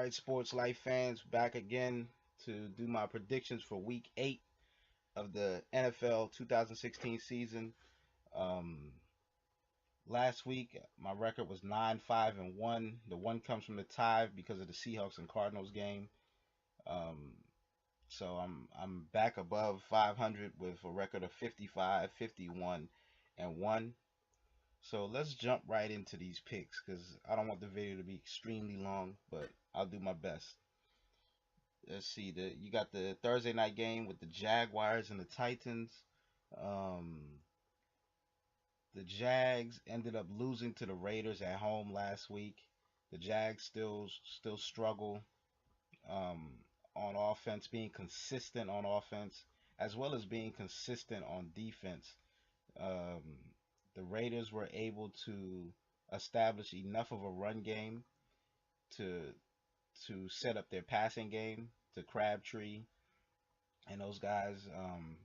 Alright, Sports Life fans, back again to do my predictions for Week 8 of the NFL 2016 season. Um, Last week, my record was 9-5-1. The one comes from the tie because of the Seahawks and Cardinals game. Um, so I'm back above 500 with a record of 55, 51, and 1. So let's jump right into these picks because I don't want the video to be extremely long, but I'll do my best. Let's see, you got the Thursday night game with the Jaguars and the Titans. Um, the Jags ended up losing to the Raiders at home last week. The Jags still struggle um, on offense, being consistent on offense as well as being consistent on defense. Um, the Raiders were able to establish enough of a run game to set up their passing game to Crabtree and those guys,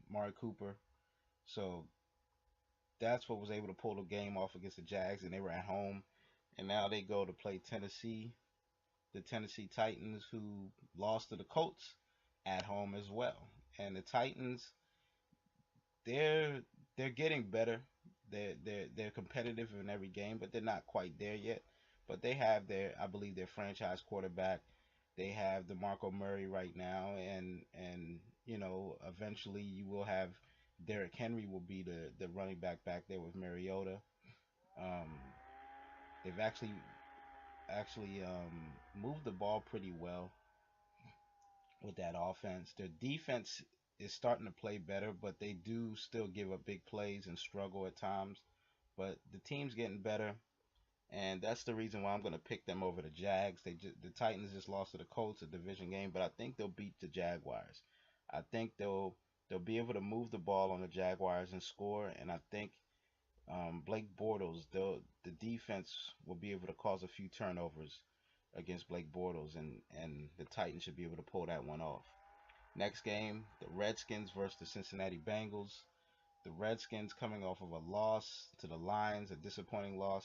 Mari Cooper. So that's what was able to pull the game off against the Jags, and they were at home. And now they go to play Tennessee, the Tennessee Titans, who lost to the Colts at home as well. And the Titans, they're getting better. They're competitive in every game, but they're not quite there yet. But they have I believe, their franchise quarterback. They have DeMarco Murray right now, and eventually you will have Derrick Henry will be the running back there with Mariota. Um, they've actually moved the ball pretty well with that offense. Their defense is starting to play better, but they do still give up big plays and struggle at times. But the team's getting better, and that's the reason why I'm going to pick them over the Jags. The Titans just lost to the Colts, a division game, but I think they'll beat the Jaguars. I think they'll be able to move the ball on the Jaguars and score, and I think Blake Bortles, the defense will be able to cause a few turnovers against Blake Bortles, and the Titans should be able to pull that one off. Next game, the Redskins versus the Cincinnati Bengals. The Redskins coming off of a loss to the Lions, a disappointing loss,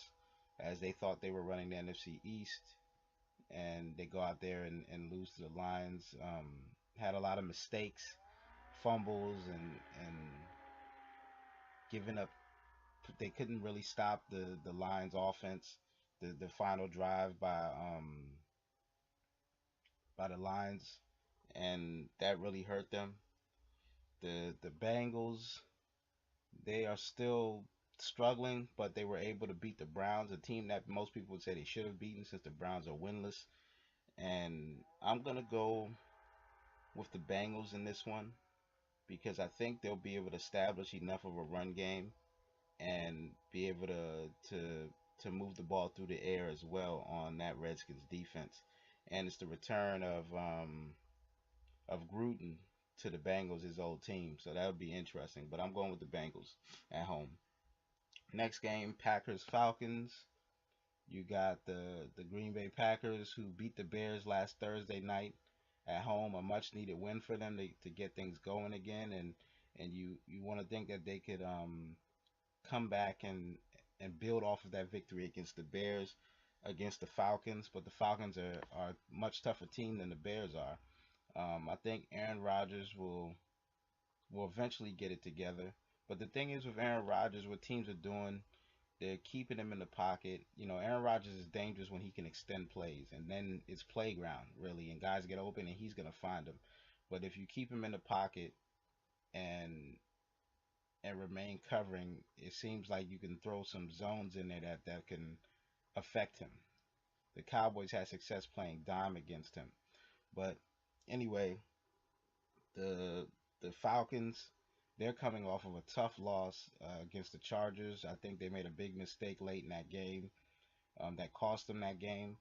as they thought they were running the NFC East, and they go out there and lose to the Lions. Had a lot of mistakes, fumbles, and giving up. They couldn't really stop the Lions offense. The final drive by the Lions, and that really hurt them. The Bengals, they are still struggling, but they were able to beat the Browns, a team that most people would say they should have beaten since the Browns are winless. And I'm gonna go with the Bengals in this one because I think they'll be able to establish enough of a run game and be able to move the ball through the air as well on that Redskins defense. And it's the return of Gruden to the Bengals, his old team. So that would be interesting. But I'm going with the Bengals at home. Next game, Packers Falcons. You got the Green Bay Packers, who beat the Bears last Thursday night at home, a much needed win for them to get things going again, and you want to think that they could come back and build off of that victory against the Bears, against the Falcons. But the Falcons are a much tougher team than the Bears are. I think Aaron Rodgers will eventually get it together. But the thing is with Aaron Rodgers, what teams are doing, they're keeping him in the pocket. You know, Aaron Rodgers is dangerous when he can extend plays, and then it's playground really, and guys get open, and he's gonna find them. But if you keep him in the pocket and remain covering, it seems like you can throw some zones in there that can affect him. The Cowboys had success playing dime against him. But anyway, the Falcons, they're coming off of a tough loss against the Chargers. I think they made a big mistake late in that game that cost them that game.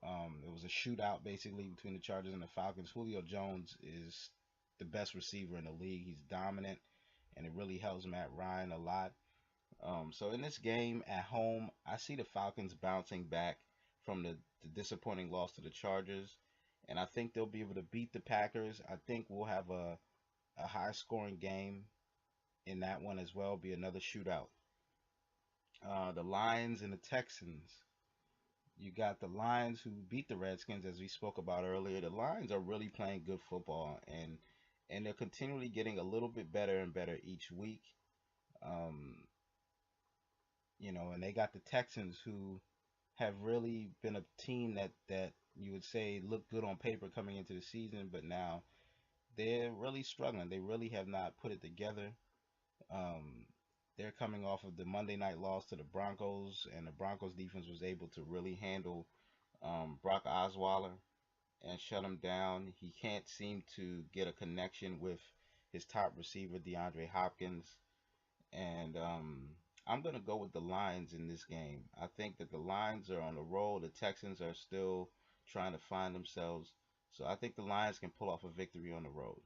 It was a shootout basically between the Chargers and the Falcons. Julio Jones is the best receiver in the league. He's dominant, and it really helps Matt Ryan a lot. So in this game at home, I see the Falcons bouncing back from the disappointing loss to the Chargers, and I think they'll be able to beat the Packers. I think we'll have a high scoring game in that one as well, be another shootout. The Lions and the Texans. You got the Lions who beat the Redskins, as we spoke about earlier. The Lions are really playing good football, and they're continually getting a little bit better and better each week. Um, and they got the Texans who have really been a team that you would say looked good on paper coming into the season, but now they're really struggling. They really have not put it together. Um, they're coming off of the Monday night loss to the Broncos, and the Broncos defense was able to really handle Brock Osweiler and shut him down. He can't seem to get a connection with his top receiver, DeAndre Hopkins. And I'm going to go with the Lions in this game. I think that the Lions are on a roll. The Texans are still trying to find themselves. So I think the Lions can pull off a victory on the road.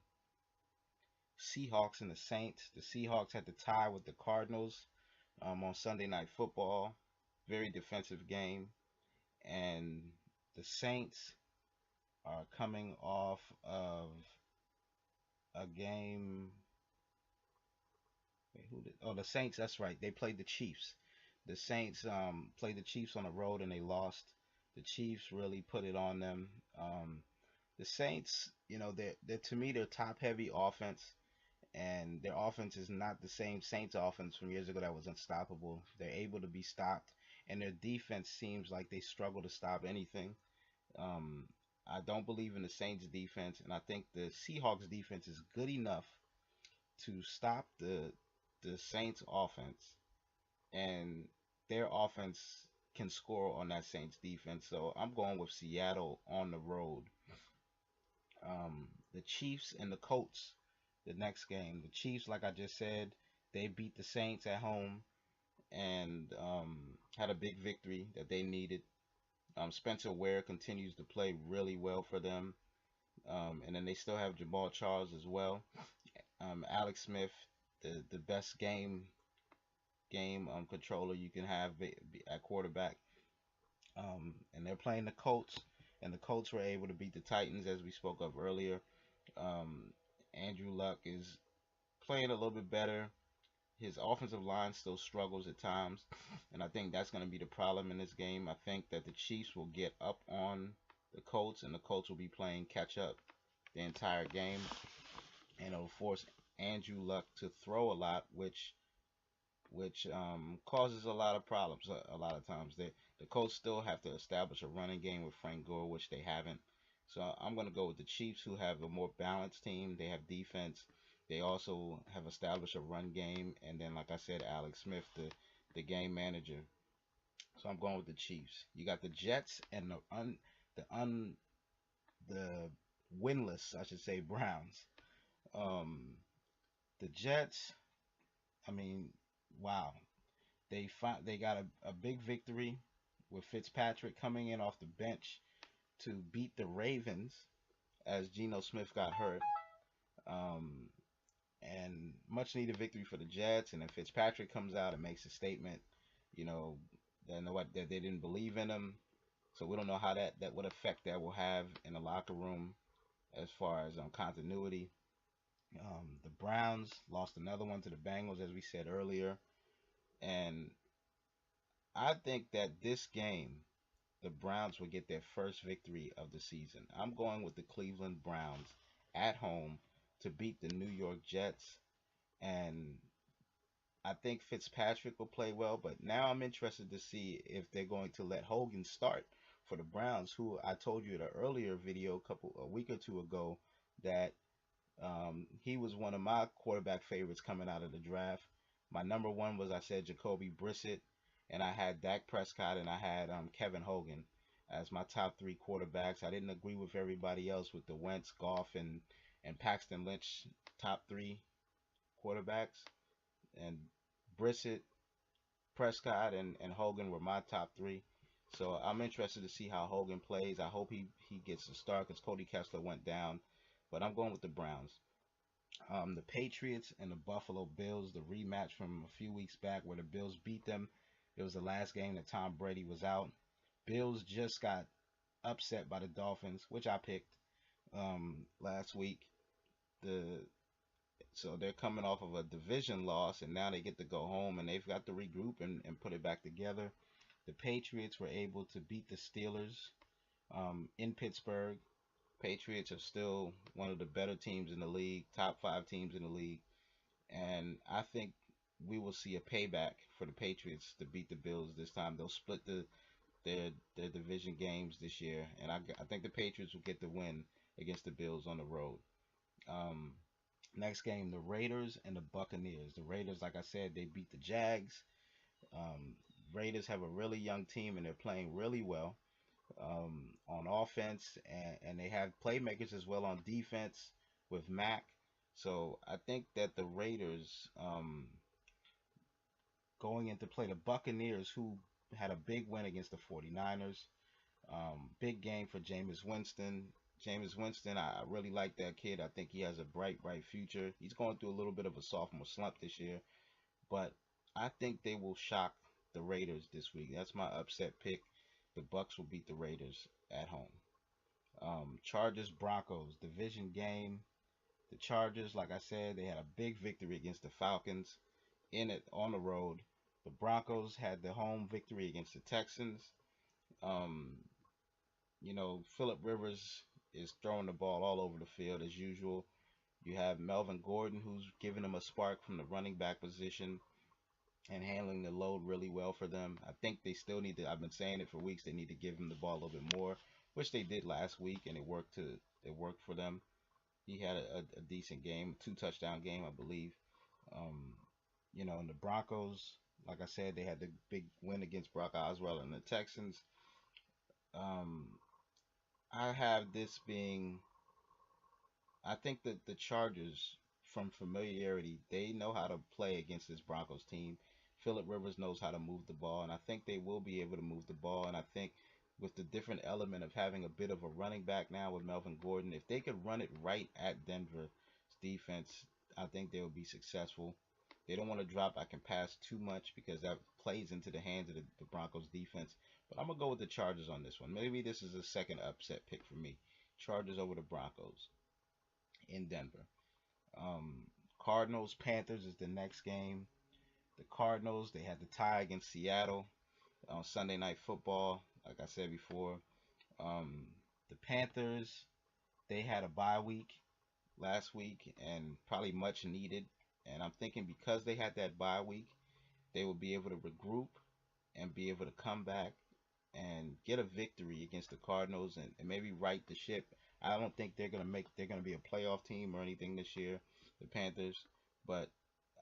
Seahawks and the Saints. The Seahawks had to tie with the Cardinals on Sunday Night Football. Very defensive game. And the Saints are coming off of a game. Wait, who did? Oh, the Saints. That's right. They played the Chiefs. The Saints played the Chiefs on the road and they lost. The Chiefs really put it on them. The Saints, they're to me they're top heavy offense, and their offense is not the same Saints offense from years ago that was unstoppable. They're able to be stopped, and their defense seems like they struggle to stop anything. Um, I don't believe in the Saints defense, and I think the Seahawks defense is good enough to stop the Saints offense, and their offense can score on that Saints defense. So I'm going with Seattle on the road. The Chiefs and the Colts, the next game. The Chiefs, like I just said, they beat the Saints at home and had a big victory that they needed. Spencer Ware continues to play really well for them. And then they still have Jamal Charles as well. Alex Smith, the best game controller you can have at quarterback. And they're playing the Colts, and the Colts were able to beat the Titans as we spoke of earlier. Um, Andrew Luck is playing a little bit better. His offensive line still struggles at times, and I think that's going to be the problem in this game. I think that the Chiefs will get up on the Colts, and the Colts will be playing catch up the entire game, and it'll force Andrew Luck to throw a lot, which causes a lot of problems. A lot of times, the Colts still have to establish a running game with Frank Gore, which they haven't. So I'm going to go with the Chiefs, who have a more balanced team. They have defense. They also have established a run game, and then, like I said, Alex Smith, the game manager. So I'm going with the Chiefs. You got the Jets and the un the winless, I should say, Browns. Um, the Jets. I mean, wow. They got a big victory with Fitzpatrick coming in off the bench to beat the Ravens as Geno Smith got hurt. Um, and much needed victory for the Jets. And then Fitzpatrick comes out and makes a statement, you know, that they didn't believe in him. So we don't know how that what effect that will have in the locker room as far as continuity. The Browns lost another one to the Bengals, as we said earlier. And I think that this game, the Browns will get their first victory of the season. I'm going with the Cleveland Browns at home to beat the New York Jets. And I think Fitzpatrick will play well, but now I'm interested to see if they're going to let Hogan start for the Browns, who I told you in an earlier video a week or two ago that he was one of my quarterback favorites coming out of the draft. My number one was, I said, Jacoby Brissett, and I had Dak Prescott, and I had Kevin Hogan as my top three quarterbacks. I didn't agree with everybody else with the Wentz, Goff, and Paxton Lynch top three quarterbacks. And Brissett, Prescott, and Hogan were my top three. So I'm interested to see how Hogan plays. I hope he gets a start because Cody Kessler went down. But I'm going with the Browns. The Patriots and the Buffalo Bills, the rematch from a few weeks back where the Bills beat them. It was the last game that Tom Brady was out. Bills just got upset by the Dolphins, which I picked last week. So they're coming off of a division loss, and now they get to go home, and they've got to regroup and put it back together. The Patriots were able to beat the Steelers in Pittsburgh. Patriots are still one of the better teams in the league, top five teams in the league, and I think we will see a payback for the Patriots to beat the Bills this time. They'll split their division games this year, and I think the Patriots will get the win against the Bills on the road. Um, Next game, the Raiders and the Buccaneers. The Raiders, like I said, they beat the Jags. Um, Raiders have a really young team and they're playing really well on offense, and they have playmakers as well on defense with Mac. So I think that the Raiders going in to play the Buccaneers, who had a big win against the 49ers. Big game for Jameis Winston. Jameis Winston, I really like that kid. I think he has a bright, bright future. He's going through a little bit of a sophomore slump this year, but I think they will shock the Raiders this week. That's my upset pick. The Bucks will beat the Raiders at home. Chargers Broncos division game. The Chargers, like I said, they had a big victory against the Falcons in it on the road. The Broncos had the home victory against the Texans. Um, Philip Rivers is throwing the ball all over the field as usual. You have Melvin Gordon, who's giving them a spark from the running back position and handling the load really well for them. I think they still need to. I've been saying it for weeks. They need to give him the ball a little bit more, which they did last week, and it worked for them. He had a decent game, two touchdown game, I believe. Um, and the Broncos, like I said, they had the big win against Brock Osweiler and the Texans. Um, I have this being, I think that the Chargers, from familiarity, they know how to play against this Broncos team. Philip Rivers knows how to move the ball, and I think they will be able to move the ball. And I think with the different element of having a bit of a running back now with Melvin Gordon, if they could run it right at Denver's defense, I think they will be successful. They don't want to drop back and pass too much because that plays into the hands of the Broncos defense. But I'm going to go with the Chargers on this one. Maybe this is a second upset pick for me. Chargers over the Broncos in Denver. Um, Cardinals Panthers is the next game. The Cardinals, they had the tie against Seattle on Sunday Night Football. Like I said before, um, the Panthers, they had a bye week last week and probably much needed. And I'm thinking because they had that bye week, they will be able to regroup and be able to come back and get a victory against the Cardinals and maybe right the ship. I don't think they're gonna be a playoff team or anything this year, the Panthers, but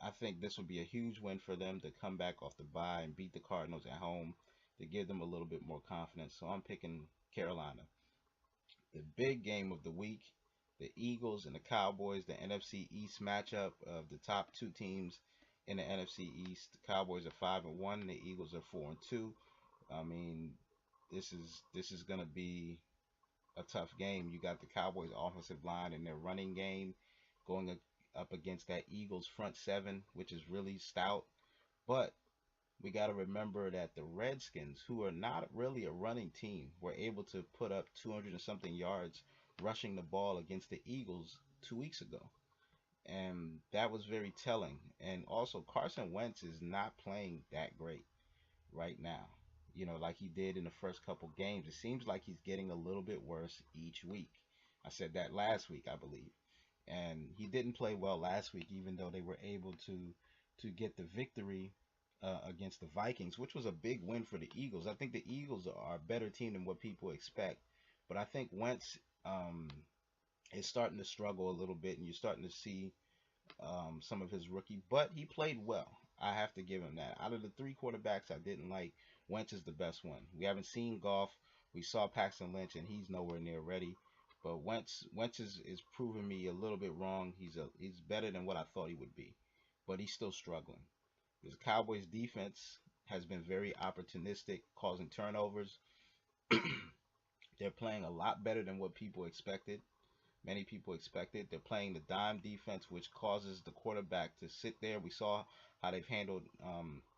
I think this will be a huge win for them to come back off the bye and beat the Cardinals at home to give them a little bit more confidence. So I'm picking Carolina. The big game of the week, the Eagles and the Cowboys, the NFC East matchup of the top two teams in the NFC East. The Cowboys are 5-1, the Eagles are 4-2. I mean, this is gonna be a tough game. You got the Cowboys offensive line and their running game going up against that Eagles front seven, which is really stout. But we got to remember that the Redskins, who are not really a running team, were able to put up 200 and something yards rushing the ball against the Eagles 2 weeks ago. And that was very telling. And also, Carson Wentz is not playing that great right now. Like he did in the first couple games. It seems like he's getting a little bit worse each week. I said that last week, I believe. And he didn't play well last week, even though they were able to get the victory against the Vikings, which was a big win for the Eagles. I think the Eagles are a better team than what people expect, but I think Wentz is starting to struggle a little bit, and you're starting to see some of his rookie, but he played well. I have to give him that. Out of the three quarterbacks I didn't like, Wentz is the best one. We haven't seen Goff. We saw Paxton Lynch, and he's nowhere near ready. But Wentz is proving me a little bit wrong. He's better than what I thought he would be, but he's still struggling. The Cowboys defense has been very opportunistic, causing turnovers. They're playing a lot better than what people expected. Many people expected. They're playing the dime defense, which causes the quarterback to sit there. We saw how they've handled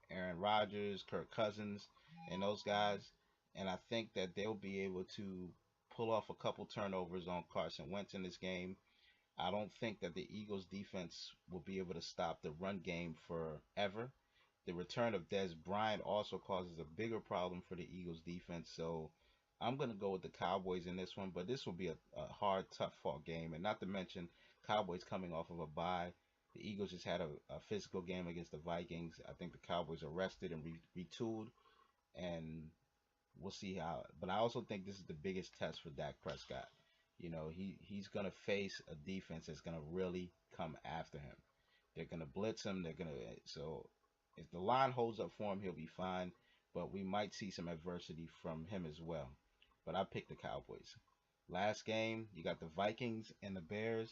Aaron Rodgers, Kirk Cousins, and those guys. And I think that they'll be able to pull off a couple turnovers on Carson Wentz in this game. I don't think that the Eagles defense will be able to stop the run game forever. The return of Des Bryant also causes a bigger problem for the Eagles defense. So I'm going to go with the Cowboys in this one, but this will be a hard, tough fought game. And not to mention, Cowboys coming off of a bye. The Eagles just had a physical game against the Vikings. I think the Cowboys are rested and retooled, and we'll see how. But I also think this is the biggest test for Dak Prescott. He's gonna face a defense that's gonna really come after him. They're gonna blitz him. So if the line holds up for him, he'll be fine. But we might see some adversity from him as well. But I picked the Cowboys. Last game, you got the Vikings and the Bears.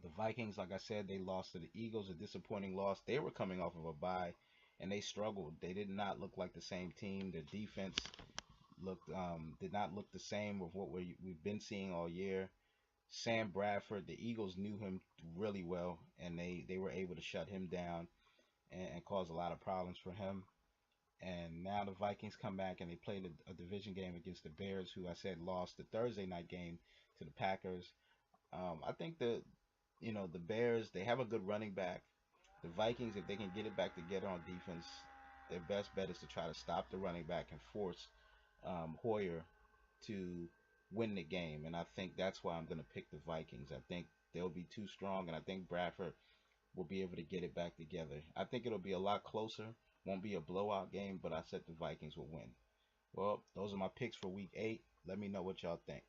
The Vikings, like I said, they lost to the Eagles, a disappointing loss. They were coming off of a bye, and they struggled. They did not look like the same team. Their defense looked did not look the same with what we've been seeing all year. Sam Bradford, the Eagles knew him really well, and they were able to shut him down and cause a lot of problems for him. And now the Vikings come back and they played a division game against the Bears, who I said lost the Thursday night game to the Packers. I think the Bears, they have a good running back. The Vikings, if they can get it back together on defense, their best bet is to try to stop the running back and force Hoyer to win the game. And I think that's why I'm going to pick the Vikings. I think they'll be too strong, and I think Bradford will be able to get it back together. I think it'll be a lot closer. Won't be a blowout game, but I said the Vikings will win. Well, those are my picks for week 8. Let me know what y'all think.